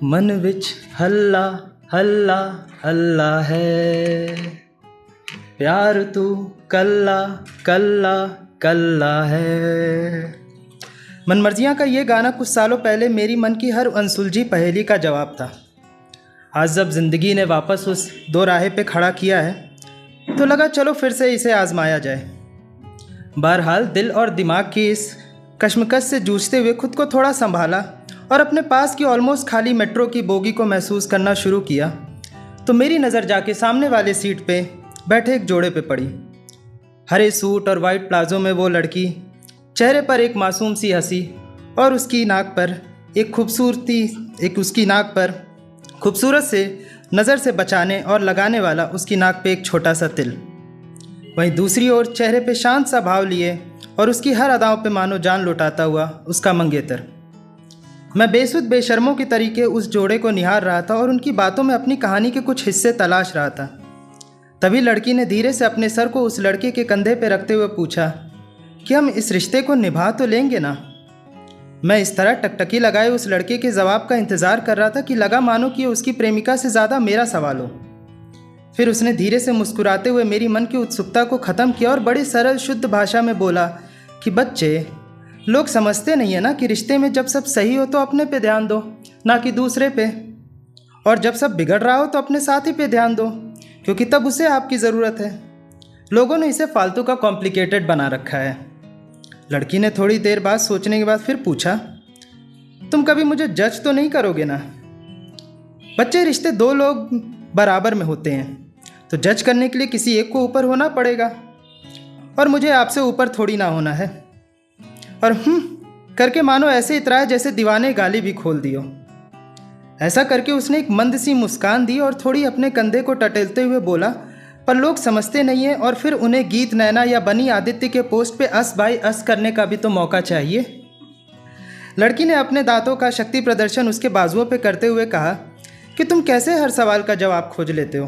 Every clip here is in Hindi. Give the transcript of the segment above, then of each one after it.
मन विच हल्ला हल्ला हल्ला है, प्यार तू कल्ला कल्ला कल्ला है। मनमर्जियाँ का ये गाना कुछ सालों पहले मेरी मन की हर अनसुलझी पहेली का जवाब था। आज जब ज़िंदगी ने वापस उस दो राहे पे खड़ा किया है तो लगा चलो फिर से इसे आजमाया जाए। बहरहाल दिल और दिमाग की इस कश्मकश से जूझते हुए खुद को थोड़ा संभाला और अपने पास की ऑलमोस्ट खाली मेट्रो की बोगी को महसूस करना शुरू किया तो मेरी नज़र जाके सामने वाले सीट पे बैठे एक जोड़े पे पड़ी। हरे सूट और वाइट प्लाजो में वो लड़की, चेहरे पर एक मासूम सी हंसी और उसकी नाक पर खूबसूरत से नज़र से बचाने और लगाने वाला उसकी नाक पे एक छोटा सा तिल। वहीं दूसरी ओर चेहरे पे शांत सा भाव लिए और उसकी हर अदाओं पे मानो जान लौटाता हुआ उसका मंगेतर। मैं बेसुध बेशर्मों के तरीके उस जोड़े को निहार रहा था और उनकी बातों में अपनी कहानी के कुछ हिस्से तलाश रहा था। तभी लड़की ने धीरे से अपने सर को उस लड़के के कंधे पे रखते हुए पूछा कि हम इस रिश्ते को निभा तो लेंगे ना। मैं इस तरह टकटकी लगाए उस लड़के के जवाब का इंतज़ार कर रहा था कि लगा मानो कि उसकी प्रेमिका से ज़्यादा मेरा सवाल हो। फिर उसने धीरे से मुस्कुराते हुए मेरी मन की उत्सुकता को ख़त्म किया और बड़ी सरल शुद्ध भाषा में बोला कि बच्चे, लोग समझते नहीं है ना कि रिश्ते में जब सब सही हो तो अपने पे ध्यान दो, ना कि दूसरे पे, और जब सब बिगड़ रहा हो तो अपने साथी पे ध्यान दो, क्योंकि तब उसे आपकी ज़रूरत है। लोगों ने इसे फालतू का कॉम्प्लिकेटेड बना रखा है। लड़की ने थोड़ी देर बाद सोचने के बाद फिर पूछा, तुम कभी मुझे जज तो नहीं करोगे ना? बच्चे, रिश्ते दो लोग बराबर में होते हैं तो जज करने के लिए किसी एक को ऊपर होना पड़ेगा, और मुझे आपसे ऊपर थोड़ी ना होना है। और करके मानो ऐसे इतराया जैसे दीवाने गाली भी खोल दियो। ऐसा करके उसने एक मंद सी मुस्कान दी और थोड़ी अपने कंधे को टटेलते हुए बोला, पर लोग समझते नहीं हैं और फिर उन्हें गीत नैना या बनी आदित्य के पोस्ट पे अस भाई अस करने का भी तो मौका चाहिए। लड़की ने अपने दांतों का शक्ति प्रदर्शन उसके बाजुओं पे करते हुए कहा कि तुम कैसे हर सवाल का जवाब खोज लेते हो?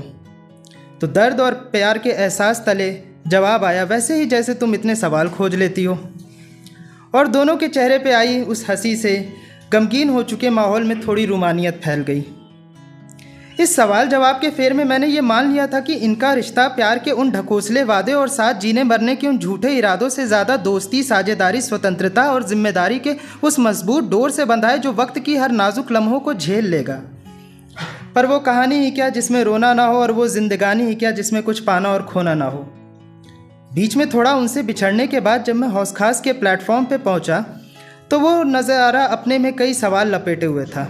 तो दर्द और प्यार के एहसास तले जवाब आया वैसे ही जैसे तुम इतने सवाल खोज लेती हो। और दोनों के चेहरे पे आई उस हंसी से गमगीन हो चुके माहौल में थोड़ी रूमानियत फैल गई। इस सवाल जवाब के फेर में मैंने ये मान लिया था कि इनका रिश्ता प्यार के उन ढकोसले वादे और साथ जीने मरने के उन झूठे इरादों से ज़्यादा दोस्ती, साझेदारी, स्वतंत्रता और जिम्मेदारी के उस मजबूत डोर से बंधा है जो वक्त की हर नाजुक लम्हों को झेल लेगा। पर वो कहानी ही क्या जिसमें रोना ना हो, और वो जिंदगानी ही क्या जिसमें कुछ पाना और खोना ना हो। बीच में थोड़ा उनसे बिछड़ने के बाद जब मैं हौस खास के प्लेटफॉर्म पे पहुंचा तो वो नज़ारा अपने में कई सवाल लपेटे हुए था।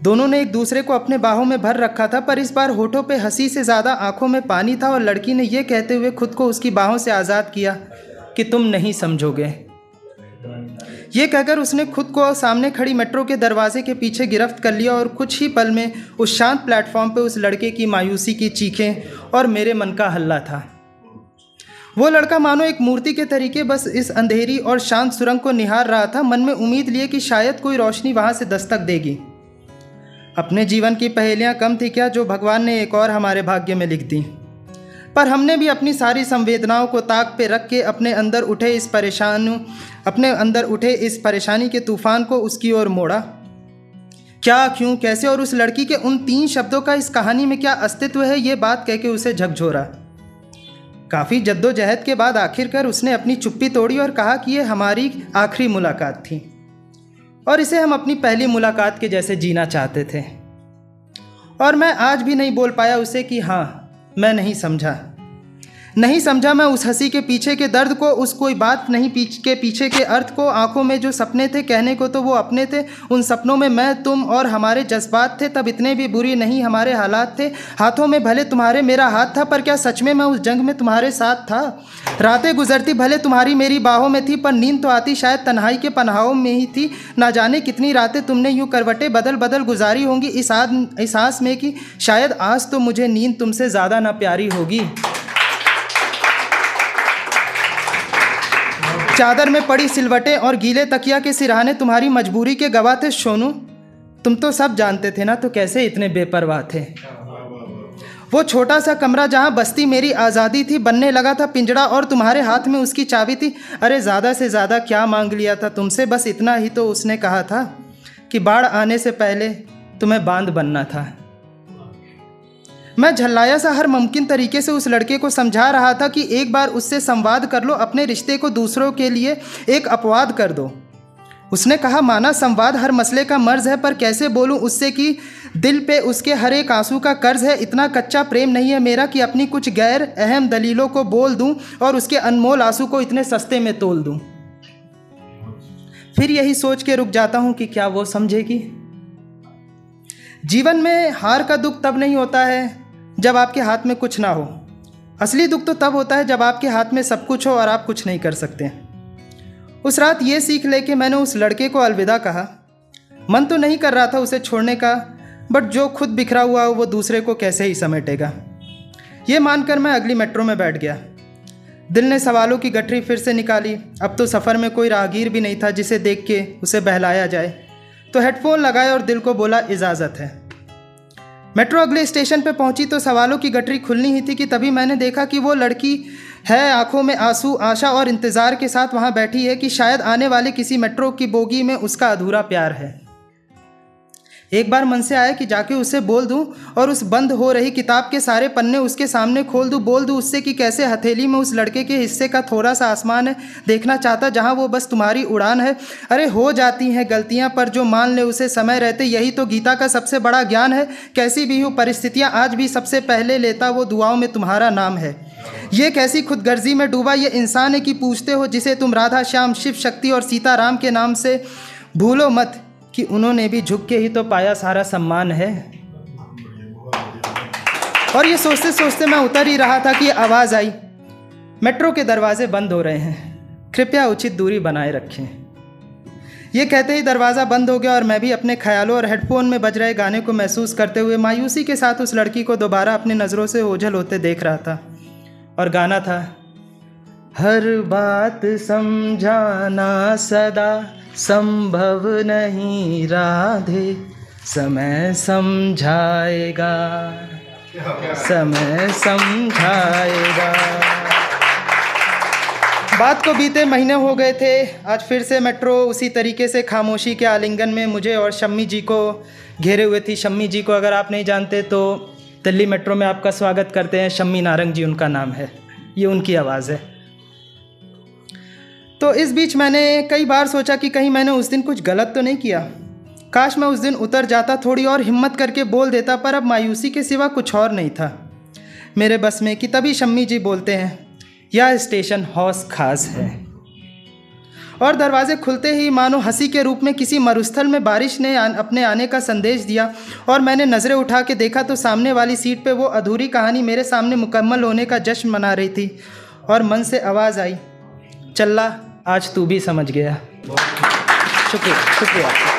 दोनों ने एक दूसरे को अपने बाहों में भर रखा था, पर इस बार होठों पे हंसी से ज़्यादा आंखों में पानी था और लड़की ने यह कहते हुए खुद को उसकी बाहों से आज़ाद किया कि तुम नहीं समझोगे। ये कहकर उसने खुद को सामने खड़ी मेट्रो के दरवाजे के पीछे गिरफ्त कर लिया और कुछ ही पल में उस शांत प्लेटफॉर्म पे उस लड़के की मायूसी की चीखें और मेरे मन का हल्ला था। वो लड़का मानो एक मूर्ति के तरीके बस इस अंधेरी और शांत सुरंग को निहार रहा था, मन में उम्मीद लिए कि शायद कोई रोशनी वहाँ से दस्तक देगी। अपने जीवन की पहेलियाँ कम थी क्या जो भगवान ने एक और हमारे भाग्य में लिख दी। पर हमने भी अपनी सारी संवेदनाओं को ताक पे रख के अपने अंदर उठे इस परेशानी के तूफान को उसकी ओर मोड़ा। क्या, क्यों, कैसे और उस लड़की के उन 3 शब्दों का इस कहानी में क्या अस्तित्व है, ये बात कह के उसे झकझोरा। काफ़ी जद्दोजहद के बाद आखिरकार उसने अपनी चुप्पी तोड़ी और कहा कि ये हमारी आखिरी मुलाकात थी और इसे हम अपनी पहली मुलाकात के जैसे जीना चाहते थे। और मैं आज भी नहीं बोल पाया उसे कि हाँ, मैं नहीं समझा मैं उस हंसी के पीछे के दर्द को, उस कोई बात नहीं के पीछे के अर्थ को। आंखों में जो सपने थे कहने को तो वो अपने थे, उन सपनों में मैं, तुम और हमारे जज्बात थे। तब इतने भी बुरी नहीं हमारे हालात थे। हाथों में भले तुम्हारे मेरा हाथ था, पर क्या सच में मैं उस जंग में तुम्हारे साथ था? रातें गुजरती भले तुम्हारी मेरी बाहों में थी, पर नींद तो आती शायद तन्हाई के पनाहों में ही थी। ना जाने कितनी रातें तुमने यूँ करवटें बदल बदल गुजारी होंगी इस आस में कि शायद आज तो मुझे नींद तुमसे ज़्यादा ना प्यारी होगी। चादर में पड़ी सिलवटें और गीले तकिया के सिरहाने तुम्हारी मजबूरी के गवाह थे सोनू। तुम तो सब जानते थे ना, तो कैसे इतने बेपरवाह थे? वो छोटा सा कमरा जहाँ बस्ती मेरी आज़ादी थी बनने लगा था पिंजड़ा और तुम्हारे हाथ में उसकी चाबी थी। अरे ज़्यादा से ज़्यादा क्या मांग लिया था तुमसे, बस इतना ही तो उसने कहा था कि बाढ़ आने से पहले तुम्हें बांध बनना था। मैं झल्लाया सा हर मुमकिन तरीके से उस लड़के को समझा रहा था कि एक बार उससे संवाद कर लो, अपने रिश्ते को दूसरों के लिए एक अपवाद कर दो। उसने कहा, माना संवाद हर मसले का मर्ज है, पर कैसे बोलूं उससे कि दिल पे उसके हर एक आंसू का कर्ज है। इतना कच्चा प्रेम नहीं है मेरा कि अपनी कुछ गैर अहम दलीलों को बोल दूं और उसके अनमोल आंसू को इतने सस्ते में तोल दूं। फिर यही सोच के रुक जाता हूं कि क्या वो समझेगी। जीवन में हार का दुख तब नहीं होता है जब आपके हाथ में कुछ ना हो। असली दुख तो तब होता है जब आपके हाथ में सब कुछ हो और आप कुछ नहीं कर सकते। उस रात ये सीख लेके मैंने उस लड़के को अलविदा कहा। मन तो नहीं कर रहा था उसे छोड़ने का, बट जो खुद बिखरा हुआ हो वो दूसरे को कैसे ही समेटेगा। ये मानकर मैं अगली मेट्रो में बैठ गया। दिल ने सवालों की गठरी फिर से निकाली। अब तो सफ़र में कोई राहगीर भी नहीं था जिसे देख के उसे बहलाया जाए, तो हेडफोन लगाए और दिल को बोला, इजाज़त है। मेट्रो अगले स्टेशन पे पहुंची तो सवालों की गठरी खुलनी ही थी कि तभी मैंने देखा कि वो लड़की है आंखों में आंसू, आशा और इंतज़ार के साथ वहाँ बैठी है कि शायद आने वाले किसी मेट्रो की बोगी में उसका अधूरा प्यार है। एक बार मन से आया कि जाके उसे बोल दूं और उस बंद हो रही किताब के सारे पन्ने उसके सामने खोल दूं, बोल दूं उससे कि कैसे हथेली में उस लड़के के हिस्से का थोड़ा सा आसमान है, देखना चाहता जहां वो बस तुम्हारी उड़ान है। अरे हो जाती हैं गलतियां, पर जो मान ले उसे समय रहते, यही तो गीता का सबसे बड़ा ज्ञान है। कैसी भी हो परिस्थितियां, आज भी सबसे पहले लेता वो दुआओं में तुम्हारा नाम है। ये कैसी खुदगर्जी में डूबा ये इंसान है कि पूछते हो जिसे तुम राधा श्याम शिव शक्ति और सीताराम के नाम से। भूलो मत कि उन्होंने भी झुक के ही तो पाया सारा सम्मान है। और ये सोचते सोचते मैं उतर ही रहा था कि आवाज़ आई, मेट्रो के दरवाजे बंद हो रहे हैं, कृपया उचित दूरी बनाए रखें। ये कहते ही दरवाज़ा बंद हो गया और मैं भी अपने ख्यालों और हेडफोन में बज रहे गाने को महसूस करते हुए मायूसी के साथ उस लड़की को दोबारा अपनी नज़रों से ओझल होते देख रहा था। और गाना था, हर बात समझाना सदा संभव नहीं राधे, समय समझाएगा, समय समझाएगा। बात को बीते महीने हो गए थे। आज फिर से मेट्रो उसी तरीके से खामोशी के आलिंगन में मुझे और शम्मी जी को घेरे हुए थी। शम्मी जी को अगर आप नहीं जानते तो दिल्ली मेट्रो में आपका स्वागत करते हैं शम्मी नारंग जी, उनका नाम है, ये उनकी आवाज़ है। तो इस बीच मैंने कई बार सोचा कि कहीं मैंने उस दिन कुछ गलत तो नहीं किया। काश मैं उस दिन उतर जाता, थोड़ी और हिम्मत करके बोल देता, पर अब मायूसी के सिवा कुछ और नहीं था मेरे बस में। कि तभी शम्मी जी बोलते हैं, यह स्टेशन हौस खास है। और दरवाजे खुलते ही मानो हंसी के रूप में किसी मरुस्थल में बारिश ने अपने आने का संदेश दिया। और मैंने नज़रें उठा के देखा तो सामने वाली सीट पे वो अधूरी कहानी मेरे सामने मुकम्मल होने का जश्न मना रही थी। और मन से आवाज़ आई, चल्ला आज तू भी समझ गया। शुक्रिया।